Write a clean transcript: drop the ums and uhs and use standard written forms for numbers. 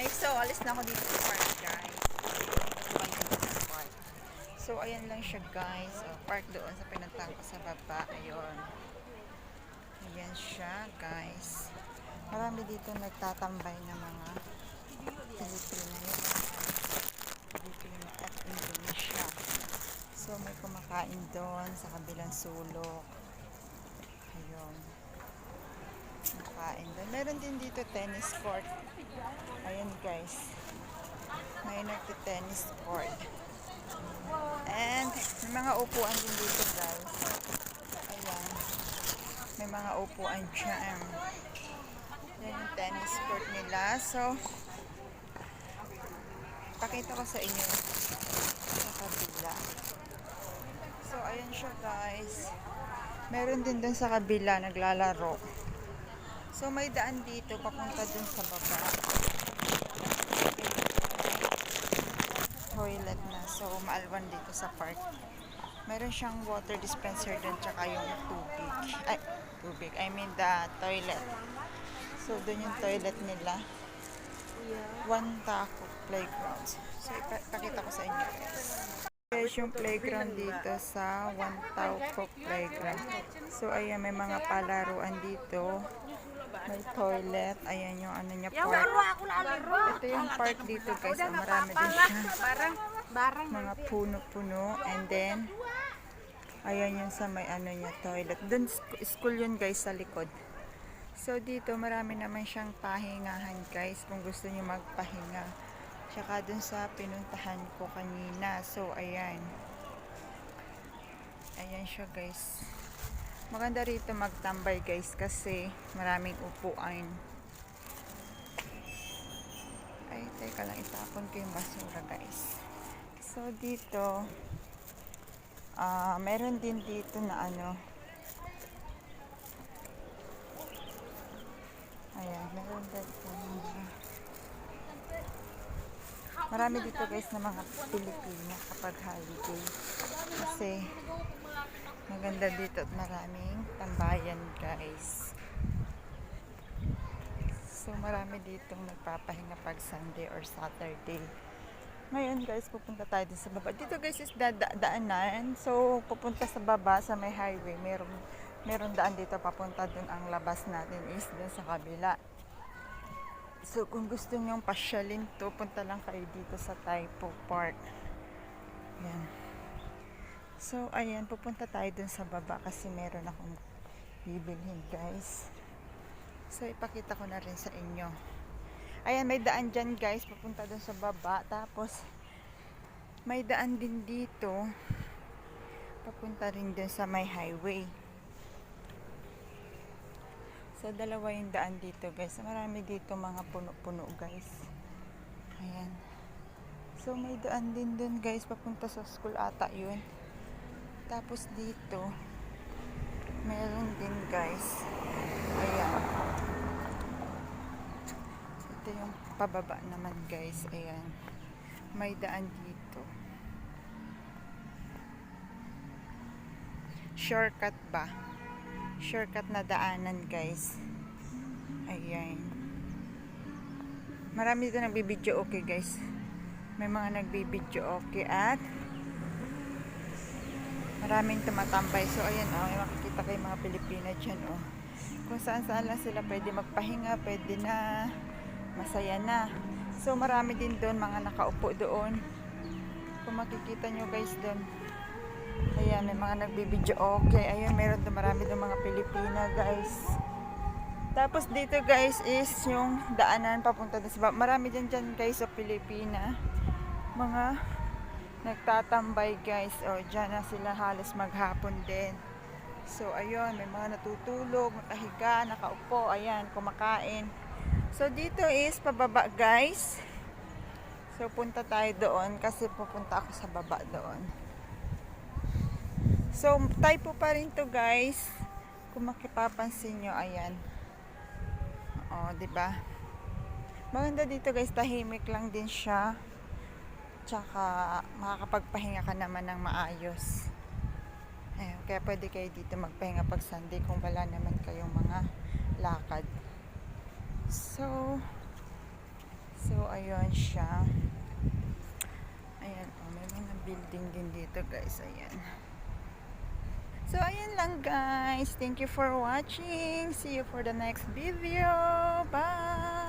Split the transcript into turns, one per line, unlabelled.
guys. So, alis na ako dito sa park, guys. Park. So, ayan lang siya, guys. So, park doon sa pinuntahan ko sa baba. Ayun. Ayan siya, guys. Marami dito nagtatambay ng mga Pilipina. Pilipina at Indonesia. So, may kumakain doon sa kabilang sulok. Ayun. Kumakain doon. Meron din dito tennis court. Ayan, guys. May nagte-tennis court. And may mga upuan din dito, guys. Ayan. May mga upuan dyan. Yan yung tennis court nila. So, pakita ko sa inyo sa kabila. So, ayan siya, guys. Meron din dun sa kabila naglalaro. So, may daan dito papunta dun sa baba. Toilet na. So, maalwan dito sa park. Meron siyang water dispenser dun tsaka yung tubig. Ay, tubig. I mean the toilet. So, dun yung toilet nila. One Taco Playground. So, ipakita ko sa inyo, guys. Guys, yung playground dito sa One Taco Playground. So, ayan, may mga palaruan dito. May toilet. Ayan yung ano niya, park. Ito yung park dito, guys. Marami din siya. Mga puno-puno. And then, ayan yung sa may ano niya, toilet. Dun, school yun, guys, sa likod. So, dito, marami naman siyang pahingahan, guys. Kung gusto niyo magpahinga. Tsaka dun sa pinuntahan ko kanina. So, ayan. Ayan siya, guys. Maganda rito magtambay, guys, kasi maraming upuan. Ay, teka lang, itapon ko yung basura, guys. So, dito, meron din dito na ano, ayan, meron dito marami dito, guys, na mga Pilipina kapag holiday. Kasi, maganda dito at maraming tambayan, guys. So, marami ditong nagpapahinga pag Sunday or Saturday. Ngayon, guys, pupunta tayo din sa baba. Dito, guys, is daanan. So, pupunta sa baba sa may highway. Meron daan dito papunta dun. Ang labas natin is dun sa kabila. So, kung gusto nyong pasyalin to, punta lang kayo dito sa Taipo Park. Yan. So, ayan, pupunta tayo dun sa baba kasi meron akong bibilhin, guys. So, ipakita ko na rin sa inyo. Ayan, may daan dyan, guys, pupunta dun sa baba. Tapos, may daan din dito. Papunta rin dun sa may highway. So, dalawa yung daan dito, guys. Marami dito mga puno-puno, guys. Ayan. So, may daan din dun, guys. Papunta sa school ata yun. Tapos dito, meron din, guys. Ayan. Ito yung pababa naman, guys. Ayan. May daan dito. Shortcut ba? Shortcut na daanan, guys. Ayan. Marami dito nagbibideo okay, guys. May mga nagbibideo okay at maraming tumatambay. So, ayan, may makikita kayo mga Pilipina dyan, kung saan-saan lang sila pwede magpahinga, pwede na, masaya na. So, marami din doon, mga nakaupo doon. Kung makikita nyo, guys, doon. Ayan, may mga nagbibideo okay. Ayan, meron doon, marami doon mga Pilipina, guys. Tapos, dito, guys, is yung daanan papunta doon sa baba. Marami dyan, guys, sa Pilipina. Mga nagtatambay, guys. Dyan na sila halos maghapon din. So, ayun, may mga natutulog, nakahiga, nakaupo, ayan, kumakain. So, dito is pababa, guys. So, punta tayo doon kasi pupunta ako sa baba doon. So, typo pa rin to, guys. Kung makipapansin nyo, ayan. Diba? Maganda dito, guys, tahimik lang din siya. Tsaka makakapagpahinga ka naman ng maayos. Ayun, kaya pwede kayo dito magpahinga pag Sunday kung wala naman kayong mga lakad. So ayun siya. Ayan, oh, may mga building din dito guys. Ayan. So, ayan lang guys. Thank you for watching. See you for the next video. Bye!